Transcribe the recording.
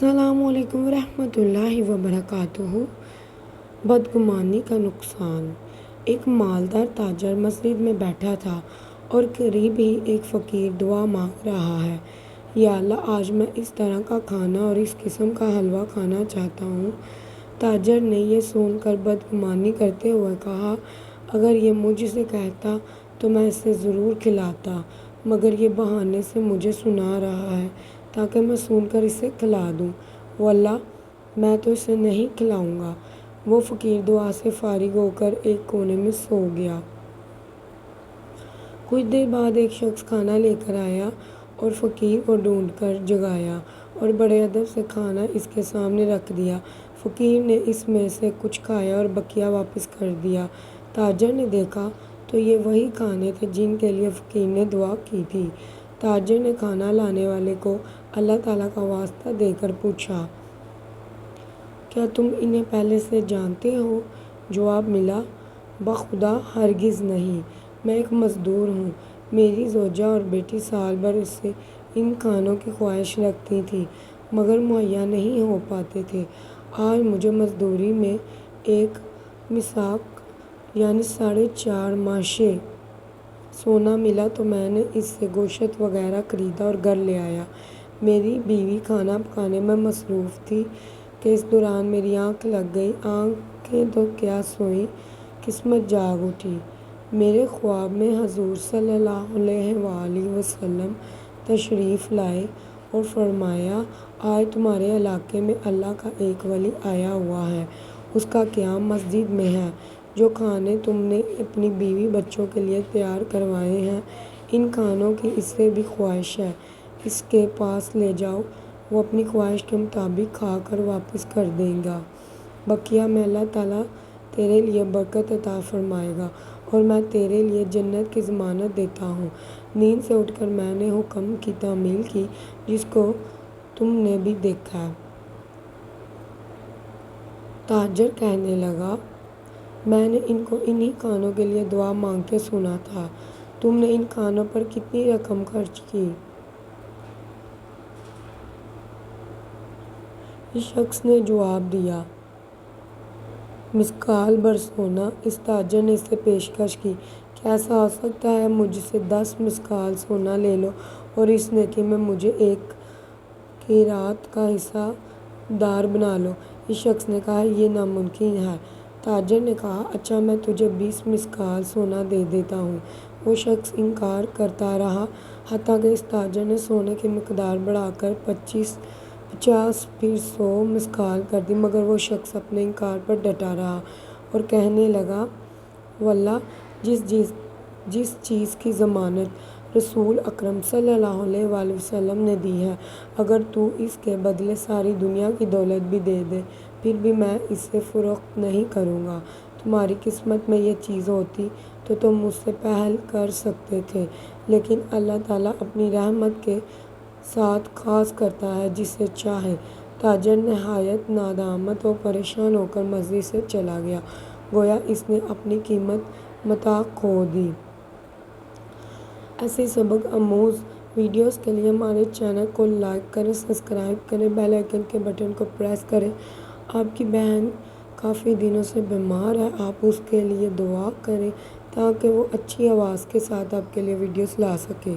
السلام علیکم ورحمۃ اللہ وبرکاتہ۔ بدگمانی کا نقصان۔ ایک مالدار تاجر مسجد میں بیٹھا تھا اور قریب ہی ایک فقیر دعا مانگ رہا ہے، یا اللہ آج میں اس طرح کا کھانا اور اس قسم کا حلوہ کھانا چاہتا ہوں۔ تاجر نے یہ سن کر بدگمانی کرتے ہوئے کہا، اگر یہ مجھ سے کہتا تو میں اسے ضرور کھلاتا، مگر یہ بہانے سے مجھے سنا رہا ہے تاکہ میں سن کر اسے کھلا دوں۔ واللہ میں تو اسے نہیں کھلاؤں گا۔ وہ فقیر دعا سے فارغ ہو کر ایک کونے میں سو گیا۔ کچھ دیر بعد ایک شخص کھانا لے کر آیا اور فقیر کو ڈھونڈ کر جگایا اور بڑے ادب سے کھانا اس کے سامنے رکھ دیا۔ فقیر نے اس میں سے کچھ کھایا اور بقیہ واپس کر دیا۔ تاجر نے دیکھا تو یہ وہی کھانے تھے جن کے لیے فقیر نے دعا کی تھی۔ تاجر نے کھانا لانے والے کو اللہ تعالیٰ کا واسطہ دے کر پوچھا، کیا تم انہیں پہلے سے جانتے ہو؟ جواب ملا، بخدا ہرگز نہیں، میں ایک مزدور ہوں۔ میری زوجہ اور بیٹی سال بھر سے ان کھانوں کی خواہش رکھتی تھیں مگر مہیا نہیں ہو پاتے تھے۔ آج مجھے مزدوری میں ایک مساق یعنی 4.5 ماشے سونا ملا تو میں نے اس سے گوشت وغیرہ خریدا اور گھر لے آیا۔ میری بیوی کھانا پکانے میں مصروف تھی کہ اس دوران میری آنکھ لگ گئی۔ آنکھیں تو کیا سوئیں، قسمت جاگ اٹھی۔ میرے خواب میں حضور صلی اللہ علیہ وآلہ وسلم تشریف لائے اور فرمایا، آج تمہارے علاقے میں اللہ کا ایک ولی آیا ہوا ہے، اس کا قیام مسجد میں ہے۔ جو کھانے تم نے اپنی بیوی بچوں کے لیے تیار کروائے ہیں، ان کھانوں کی اس سے بھی خواہش ہے، اس کے پاس لے جاؤ، وہ اپنی خواہش کے مطابق کھا کر واپس کر دے گا، بقیہ میں اللہ تعالیٰ تیرے لیے برکت عطا فرمائے گا اور میں تیرے لیے جنت کی ضمانت دیتا ہوں۔ نیند سے اٹھ کر میں نے حکم کی تعمیل کی جس کو تم نے بھی دیکھا ہے۔ تاجر کہنے لگا، میں نے ان کو انہی کھانوں کے لیے دعا مانگتے سنا تھا، تم نے ان کھانوں پر کتنی رقم خرچ کی؟ اس شخص نے جواب دیا، مسکال بھر سونا۔ اس تاجر نے اسے پیشکش کی، کیا ایسا ہو سکتا ہے؟ مجھ سے 10 مسکال سونا لے لو اور اس نیکی میں مجھے ایک قیرات کا حصہ دار بنا لو۔ اس شخص نے کہا، یہ ناممکن ہے۔ تاجر نے کہا، اچھا میں تجھے 20 مسکال سونا دے دیتا ہوں۔ وہ شخص انکار کرتا رہا حتیٰ کہ اس تاجر نے سونے کی مقدار بڑھا کر 50 پھر 100 مسکال کر دی، مگر وہ شخص اپنے انکار پر ڈٹا رہا اور کہنے لگا، واللہ جس چیز کی ضمانت رسول اکرم صلی اللہ علیہ وآلہ وسلم نے دی ہے، اگر تو اس کے بدلے ساری دنیا کی دولت بھی دے دے پھر بھی میں اسے فروخت نہیں کروں گا۔ تمہاری قسمت میں یہ چیز ہوتی تو تم مجھ سے پہل کر سکتے تھے، لیکن اللہ تعالیٰ اپنی رحمت کے ساتھ خاص کرتا ہے جسے چاہے۔ تاجر نہایت ندامت و پریشان ہو کر مسجد سے چلا گیا، گویا اس نے اپنی قیمتی متاع کھو دی۔ ایسی سبق آموز ویڈیوز کے لیے ہمارے چینل کو لائک کریں، سبسکرائب کریں، بیل آئیکن کے بٹن کو پریس کریں۔ آپ کی بہن کافی دنوں سے بیمار ہے، آپ اس کے لیے دعا کریں تاکہ وہ اچھی آواز کے ساتھ آپ کے لیے ویڈیوز لا سکے۔